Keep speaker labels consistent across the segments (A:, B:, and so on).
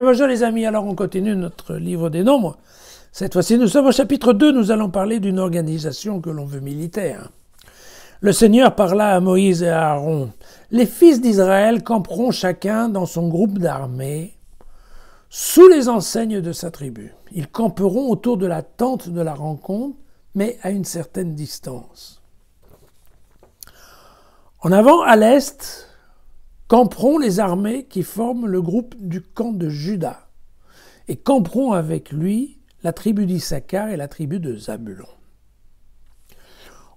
A: Bonjour les amis, alors on continue notre livre des nombres. Cette fois-ci, nous sommes au chapitre 2, nous allons parler d'une organisation que l'on veut militaire. Le Seigneur parla à Moïse et à Aaron. Les fils d'Israël camperont chacun dans son groupe d'armée, sous les enseignes de sa tribu. Ils camperont autour de la tente de la rencontre, mais à une certaine distance. En avant, à l'est, camperont les armées qui forment le groupe du camp de Juda, et camperont avec lui la tribu d'Issachar et la tribu de Zabulon.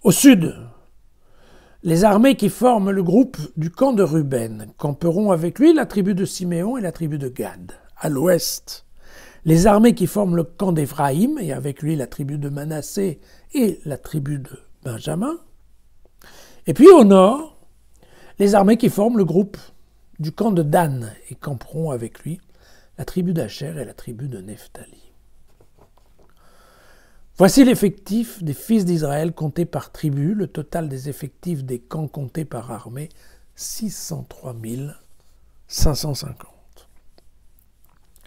A: Au sud, les armées qui forment le groupe du camp de Ruben camperont avec lui la tribu de Siméon et la tribu de Gad. À l'ouest, les armées qui forment le camp d'Éphraïm et avec lui la tribu de Manassé et la tribu de Benjamin. Et puis au nord, les armées qui forment le groupe du camp de Dan et camperont avec lui la tribu d'Acher et la tribu de Nephtali. Voici l'effectif des fils d'Israël comptés par tribu, le total des effectifs des camps comptés par armée, 603 550.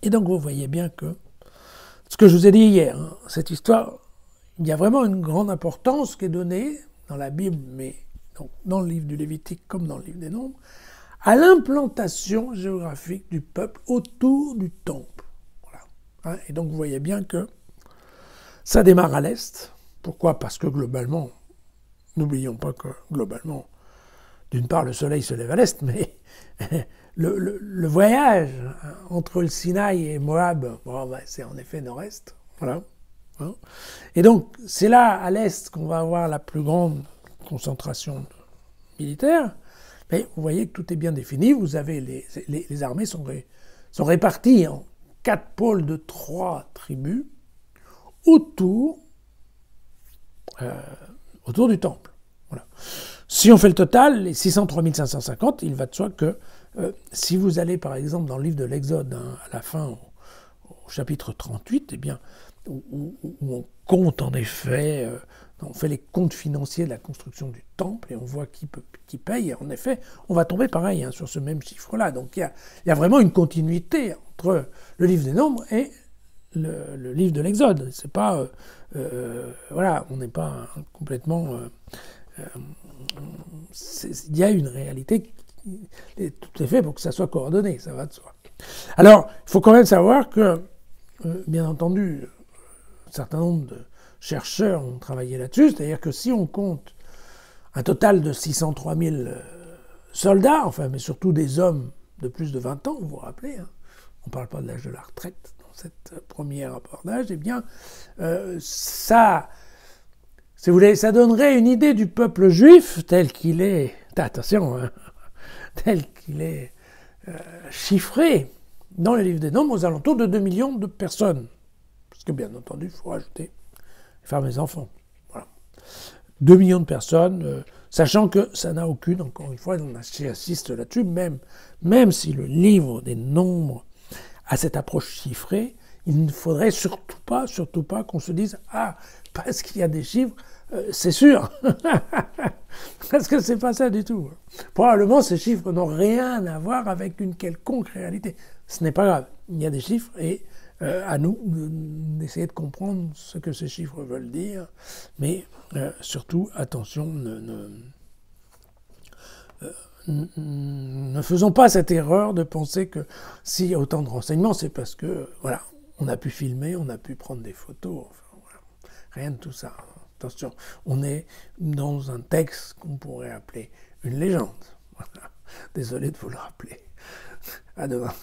A: Et donc vous voyez bien que, ce que je vous ai dit hier, cette histoire, il y a vraiment une grande importance qui est donnée dans la Bible, mais donc dans le livre du Lévitique comme dans le livre des Nombres, à l'implantation géographique du peuple autour du temple. Voilà. Et donc vous voyez bien que ça démarre à l'est. Pourquoi ? Parce que globalement, n'oublions pas que globalement, d'une part le soleil se lève à l'est, mais le voyage entre le Sinaï et Moab, c'est en effet nord-est. Voilà. Et donc c'est là à l'est qu'on va avoir la plus grande concentration militaire. Mais vous voyez que tout est bien défini. Vous avez les armées sont réparties en 4 pôles de 3 tribus autour du temple. Voilà. Si on fait le total, les 603 550, il va de soi que si vous allez par exemple dans le livre de l'Exode, à la fin, au chapitre 38, eh bien, où on compte en effet, on fait les comptes financiers de la construction du temple et on voit qui paye. Et en effet, on va tomber pareil sur ce même chiffre-là. Donc il y a vraiment une continuité entre le livre des Nombres et le livre de l'Exode. C'est pas, voilà, on n'est pas complètement. Il y a une réalité qui est tout est fait pour que ça soit coordonné, ça va de soi. Alors, il faut quand même savoir que, bien entendu, un certain nombre de chercheurs ont travaillé là-dessus, c'est-à-dire que si on compte un total de 603 000 soldats, enfin, mais surtout des hommes de plus de 20 ans, vous vous rappelez, on ne parle pas de l'âge de la retraite dans cette première rapport d'âge, eh bien, ça, si vous voulez, ça donnerait une idée du peuple juif tel qu'il est, attention, tel qu'il est chiffré dans les livres des Nombres aux alentours de 2 millions de personnes. Parce que bien entendu, il faut rajouter les femmes et les enfants. Voilà. 2 millions de personnes, sachant que ça n'a aucune, encore une fois, on assiste là-dessus, même si le livre des Nombres a cette approche chiffrée, il ne faudrait surtout pas qu'on se dise « Ah, parce qu'il y a des chiffres, c'est sûr !» Parce que c'est pas ça du tout. Probablement, ces chiffres n'ont rien à voir avec une quelconque réalité. Ce n'est pas grave. Il y a des chiffres et à nous d'essayer de comprendre ce que ces chiffres veulent dire. Mais surtout, attention, ne faisons pas cette erreur de penser que s'il y a autant de renseignements, c'est parce que, voilà, on a pu filmer, on a pu prendre des photos. Enfin, voilà. Rien de tout ça. Attention, on est dans un texte qu'on pourrait appeler une légende. Voilà. Désolé de vous le rappeler. À demain.